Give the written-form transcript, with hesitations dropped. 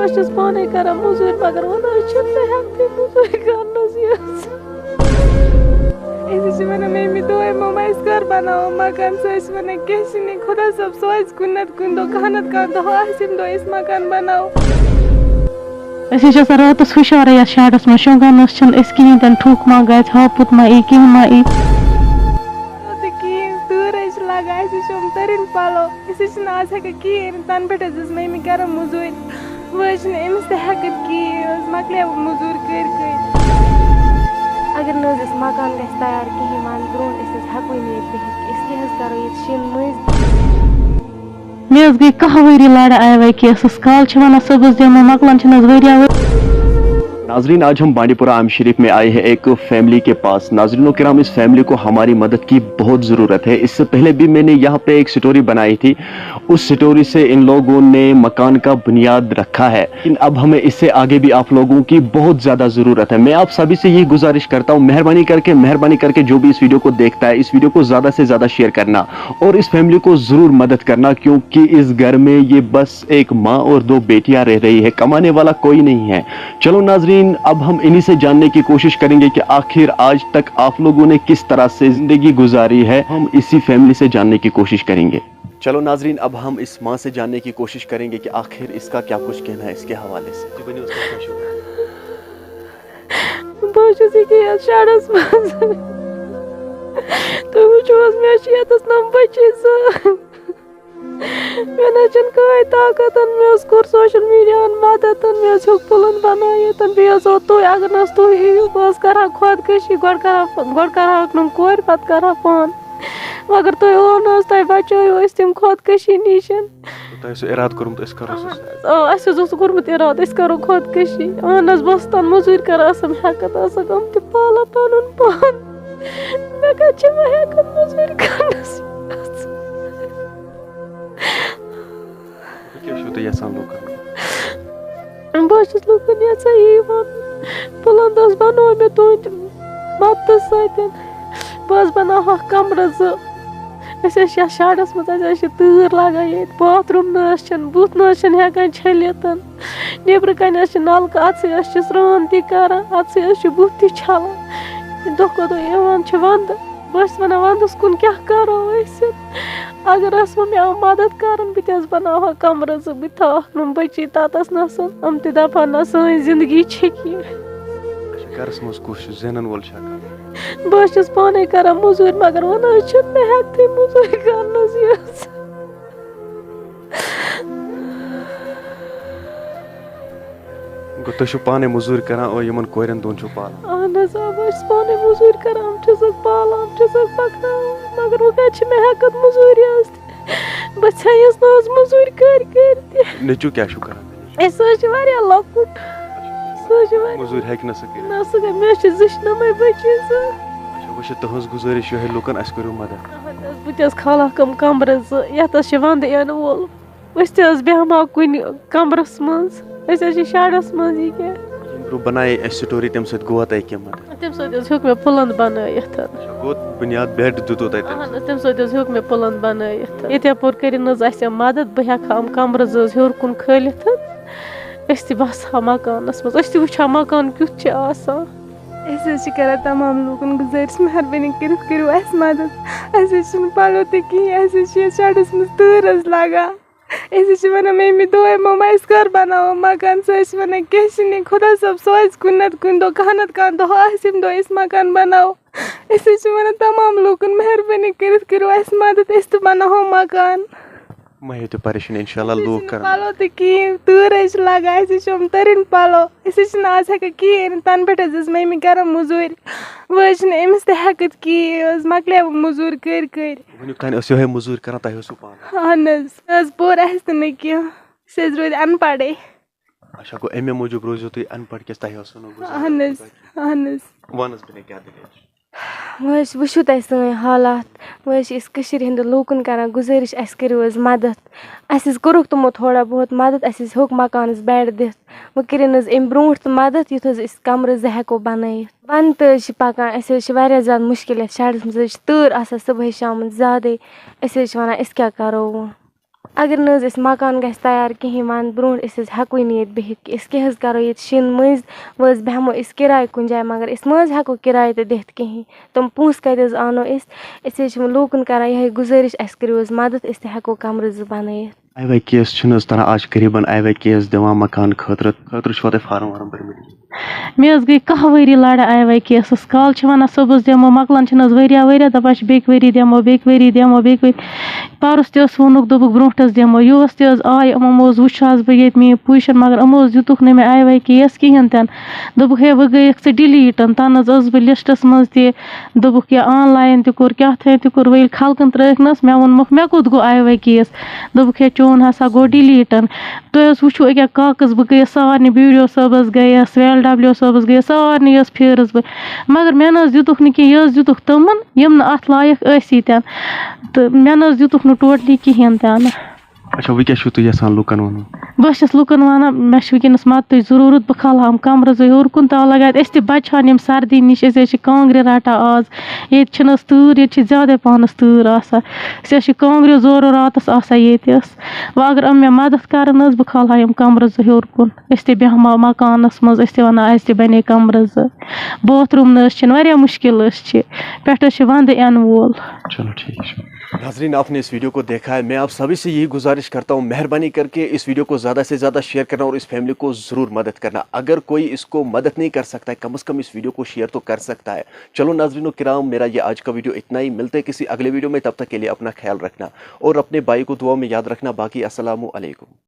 بہت پانے کر موزور مگر ہیکتے موزور کرنس ونان ممی دے مما اس کر بناو مکان سہ ونان کیسے نہیں خدا صاحب سوز کن کن دہ کھانا کھانا دہ آسم دہ اس مکان بناو راتس ہشار یتھ شیڈس من شونگانس کہین تین ٹھوک ما گژھِ ہاپت ما ای کینٛہہ ما ای کہین تۭر لگان اہم ترین پلو آز ہیکان کہین تن پہ ممی کر موزور وز امس تہکت کہین مکلے موزور کر اگر نس مکان گھس تیار کہین ون برو ہیکو نیت بہت اس کیا کرو یہ شین مز مے گئی 10 ؤری لڑائی وے کیسس کال ونان صبح دمو مکلان وریا ناظرین آج ہم بانڈی پورہ عام شریف میں آئے ہیں ایک فیملی کے پاس. ناظرین و کرام اس فیملی کو ہماری مدد کی بہت ضرورت ہے. اس سے پہلے بھی میں نے یہاں پہ ایک سٹوری بنائی تھی. اس سٹوری سے ان لوگوں نے مکان کا بنیاد رکھا ہے. لیکن اب ہمیں اس سے آگے بھی آپ لوگوں کی بہت زیادہ ضرورت ہے. میں آپ سبھی سے یہ گزارش کرتا ہوں مہربانی کر کے جو بھی اس ویڈیو کو دیکھتا ہے اس ویڈیو کو زیادہ سے زیادہ شیئر کرنا اور اس فیملی کو ضرور مدد کرنا, کیونکہ اس گھر میں یہ بس ایک ماں اور 2 بیٹیاں رہ رہی ہے. کمانے والا کوئی نہیں ہے. چلو ناظرین اب ہم انہی سے جاننے کی کوشش کریں گے کہ آخر آج تک آپ لوگوں نے کس طرح سے زندگی گزاری ہے. ہم اسی فیملی سے جاننے کی کوشش کریں گے. چلو ناظرین اب ہم اس ماں سے جاننے کی کوشش کریں گے کہ آخر اس کا کیا کچھ کہنا ہے اس کے حوالے سے. بہت شاڑس مز تو وچ نم بچی مے کئی طاقت مے کور سوشل میڈیا مدد مے ہیوک پلن بنائت بیس تھی اگر نس تھی بہت کرا خودکشی گۄڈٕ کرہاک نم کور پتہٕ کرہا پان مگر تھی او تھی بچو تم خودکشی نش ارادہ کورمت اس کورمت ارادہ اس کرو خودکشی. اہن حظ بہٕ تن موزوٗرۍ کران ہیکت تم تہ پالا پنن پان مے کتھ ہیکت موزوٗرۍ کرنس بہت لوکن یژھان یی ون پلند بنو مے تہند مدد ستن بہت بناو کمرٕ 2 شاڈس مز تۭر لگان ییٚتہِ باتھ روٗم بُتھ ہیکان چھٔلِتھ نیبرٕ کَنۍ نلکہٕ اتھسٕے سرٛان تہِ کران اتھسٕے بُتھ تہِ چھلان دۄہ کھۄتہٕ دۄہ یِوان چھُ ونٛدٕ بہٕ ونان ونٛدس کُن کیٛاہ کرو أسۍ اگر مےٚ مدد کرن بہٕ تہِ بناوہا کمرٕ 2 بہٕ تھاوہاکھ نم بچی تتس نس یِم تہِ دپہن نہ سٲنۍ زندگی چھِ کینٛہہ گرس مز کُس زینن وول بہٕ پانے کران موزوٗرۍ مگر ونان مےٚ ہیکتھٕے موزوٗرۍ کرنس گو تُہۍ پانے موزوٗرۍ کران اور یمن کورٮ۪ن 2 چھو پالان. اہن حظ بہٕ پانے موزوٗرۍ کران پالان پکناوان مگر وۄنۍ کتہِ مےٚ ہیکت موزوٗری بہٕ ژھیٚیس نہٕ حظ موزوٗرۍ کٔرۍ تہِ. نیٚچوٗ کیٛاہ چھُ کران؟ سُہ حظ چھُ واریاہ لۄکُٹ موزوٗرۍ ہیٚکہِ نہٕ سُہ کٔرِتھ. نہ سُہ مےٚ چھِ 2 نمٕے بچی وۄنۍ چھِ تُہٕنٛز گُزٲرِش یِہوٚے لُکن اَسہِ کٔرِو مدد. بہٕ تہِ کھالہاکھ کمرٕ 2 یتھ چھِ ونٛدٕ یِنہٕ وول أسۍ تہِ بیٚہمہو کُنہِ کمرس منٛز أسۍ چھِ شڈس منٛز یہِ کیٛاہ برٛونٛہہ بنایے اَسہِ سٹوری تمہِ سۭتۍ گوٚوا تۄہہِ کینٛہہ مدد؟ تمہِ سۭتۍ ہیوٚک مےٚ پلنٛد بنٲیِتھ گوٚو بُنیاد بیڈ دِتوٗ تۄہہِ تمہِ سۭتۍ ہیوٚک مےٚ پلنٛد بنٲیِتھ یِتھے پٲٹھۍ کٔرِنۍ اَسہِ مدد بہٕ ہیٚکہٕ ہا کمرٕ 2 ہیوٚر کُن کھٲلِتھ أسۍ تہِ بسہٕ مکانس منٛز أسۍ تہِ وٕچھہو مکان کیُتھ چھُ آسان. أسۍ حظ چھِ کران تمام لوٗکن گُزٲرِش مہربٲنی کٔرِتھ کٔرِو اَسہِ مدد. اَسہِ حظ چھِنہٕ پلو تہِ کِہیٖنۍ اَسہِ حظ چھِ یتھ شڈس منٛز تۭر حظ لگان أسۍ حظ چھِ ونان ممی دے مما أسۍ کر بناوو مکان سۄ حظ چھِ ونان کیسے نہیں خدا صاحب سوز کن دہ کھانا دہ آسم دہ أسۍ مکان بناو. أسۍ حظ چھِ ونان تمام لوٗکن مہربٲنی کٔرِتھ کٔرِو اَسہِ مدد أسۍ تہِ بناوہو مکان. مہ ہیٚیِو تُہۍ پریشٲنی انشاءاللہ لوٗکھ کرن پلو تہِ کِہیٖنۍ تۭر حظ چھِ لگان اَسہِ حظ چھِ یِم تٔرٕنۍ پلو أسۍ حظ چھِنہٕ آز ہیکان کِہیٖنۍ تنہٕ پٮ۪ٹھ حظ ممی کران موزوٗرۍ وۄنۍ حظ چھِنہٕ أمِس تہِ ہیکتھ کِہیٖنۍ مکلے موزوٗرۍ کٔرۍ وٕنیُک تانۍ ٲس یِہوٚے موزوٗرۍ کران تۄہہِ اوسوٕ پانہٕ. اہن حظ پوٚر اَسہِ تہِ نہٕ کینٛہہ أسۍ حظ روٗدۍ ان پڑے. اچھا گوٚو اَمے موٗجوٗب روٗزِو تُہۍ ان پڑھ کیٛازِ تۄہہِ اوسوٕ نہٕ اہن حظ وَن حظ مےٚ کیٛاہ دٔلیٖل چھِ. وۄنۍ حظ وٕچھِو تۄہہِ سٲنۍ حالات وۄنۍ حظ چھِ أسۍ کٔشیٖرِ ہِنٛدِ لوٗکَن کَران گُزٲرِش اَسہِ کٔرِو حظ مدد. اَسہِ حظ کوٚرُکھ تِمو تھوڑا بہت مدد اَسہِ حظ ہیوٚک مکانَس بیڈ دِتھ وۄنۍ کٔرِنۍ حظ اَمہِ برونٛٹھ تہِ مدد یُتھ حظ أسۍ کمرٕ 2 ہیٚکو بنٲیِتھ. وَنٛدٕ تہِ حظ چھِ پکان اَسہِ حظ چھِ واریاہ زیادٕ مُشکل یَتھ شہرَس منٛز حظ چھِ تۭر آسان صُبحٲے شامَن زیادَے أسۍ حظ چھِ وَنان أسۍ کیٛاہ کَرو وۄنۍ. اگر نہ حظ أسۍ مکان گژھِ تیار کِہیٖنۍ وَنہٕ برونٛٹھ أسۍ حظ ہٮ۪کوٕے نہٕ ییٚتہِ بِہِتھ کہِ أسۍ کیٛاہ حظ کَرو ییٚتہِ شِن مٔنٛزۍ وۄنۍ حظ بیٚہمو أسۍ کِراے کُنہِ جایہِ مگر أسۍ ما حظ ہٮ۪کو کِراے تہِ دِتھ کِہیٖنۍ تِم پونٛسہٕ کَتہِ حظ اَنو أسۍ حظ چھِ لوٗکَن کَران یِہوٚے گُزٲرِش اَسہِ کٔرِو حظ مَدَد أسۍ تہِ ہٮ۪کو کَمرٕ 2 بَنٲیِتھ آئی وائی کیس چھُنہٕ حظ تران آز قریٖبن آئی وائی کیس دِوان مکان خٲطرٕ چھُوا تۄہہِ فارم وارم بٔرمٕتۍ مےٚ حظ گٔے 10 ؤری لڑٲے آی واے کیسَس کالہٕ چھِ وَنان صُبحس دِمو مۄکلان چھِنہٕ حظ ؤریہ دَپان چھِ بیٚکہِ ؤری دِمو بیٚکہِ ؤری دِمو بیٚکہِ ؤری پَرُس تہِ حظ ووٚنُکھ دوٚپُکھ برونٛٹھَس دِمو یُہُس تہِ حظ آیہِ یِمو حظ وٕچھ حظ بہٕ ییٚتہِ میٛٲنۍ پُزِشَن مگر یِمو حظ دِتُکھ نہٕ مےٚ آی واے کیس کِہیٖنۍ تہِ نہٕ دوٚپُکھ ہے وۄنۍ گٔیَکھ ژٕ ڈِلیٖٹ تَنہٕ حظ ٲسٕس بہٕ لِسٹَس منٛز تہِ دوٚپُکھ یہِ آن لاین تہِ کوٚر کیٛاہ تھانۍ تہِ کوٚر وۄنۍ ییٚلہِ خلقَن ترٛٲیِکھ مےٚ ووٚنمَکھ مےٚ کوٚت گوٚو آی واے کیس دوٚپُکھ ہے چون ہسا گوٚو ڈِلیٖٹ تُہۍ حظ وٕچھِو أکیٛاہ کاکَز بہٕ گٔیَس سارنٕے بی ڈی او صٲبَس گٔیَس WLW صٲبَس گٔیَس سارنٕے حظ پھیرٕس بہٕ مگر مےٚ نہ حظ دِتُکھ نہٕ کینٛہہ یہِ حظ دِتُکھ تِمَن یِم نہٕ اَتھ لایق ٲسی تہِ تہٕ مےٚ نہ حظ دِتُکھ نہٕ ٹوٹلی کِہیٖنۍ تہِ نہٕ اچھا وۄنۍ کیٛاہ چھُو تُہۍ یژھان لُکن وَنُن بہٕ چھَس لُکَن وَنان مےٚ چھِ وٕنکٮ۪نَس مَدتٕچ ضروٗرت بہٕ کھالہٕ ہم کَمرٕ 2 ہیوٚر کُن تاو لگایَتھ أسۍ تہِ بَچہٕ ہَن ییٚمہِ سردی نِش أسۍ حظ چھِ کانٛگرِ رَٹان آز ییٚتہِ چھِنہٕ حظ تۭر ییٚتہِ چھِ زیادَے پَہنَس تۭر آسان أسۍ حظ چھِ کانٛگرِ زورٕ راتَس آسان ییٚتہِ حظ وۄنۍ اگر یِم مےٚ مدد کَرَن حظ بہٕ کھالہٕ ہا یِم کَمرٕ 2 ہیوٚر کُن أسۍ تہِ بیٚہمہو مکانَس منٛز أسۍ تہِ وَنان اَسہِ تہِ بَنے کَمرٕ 2 باتھ روٗم نہ حظ چھِنہٕ واریاہ مُشکل حظ چھِ پٮ۪ٹھٕ حظ چھِ وَندٕ یِنہٕ وول چلو ٹھیک ہے ناظرین آپ نے اس ویڈیو کو دیکھا ہے میں آپ سبھی سے یہی گزارش کرتا ہوں مہربانی کر کے اس ویڈیو کو زیادہ سے زیادہ شیئر کرنا اور اس فیملی کو ضرور مدد کرنا اگر کوئی اس کو مدد نہیں کر سکتا ہے کم از کم اس ویڈیو کو شیئر تو کر سکتا ہے چلو ناظرین و کرام میرا یہ آج کا ویڈیو اتنا ہی ملتے ہیں کسی اگلے ویڈیو میں تب تک کے لیے اپنا خیال رکھنا اور اپنے بھائی کو دعا میں یاد رکھنا باقی السلام علیکم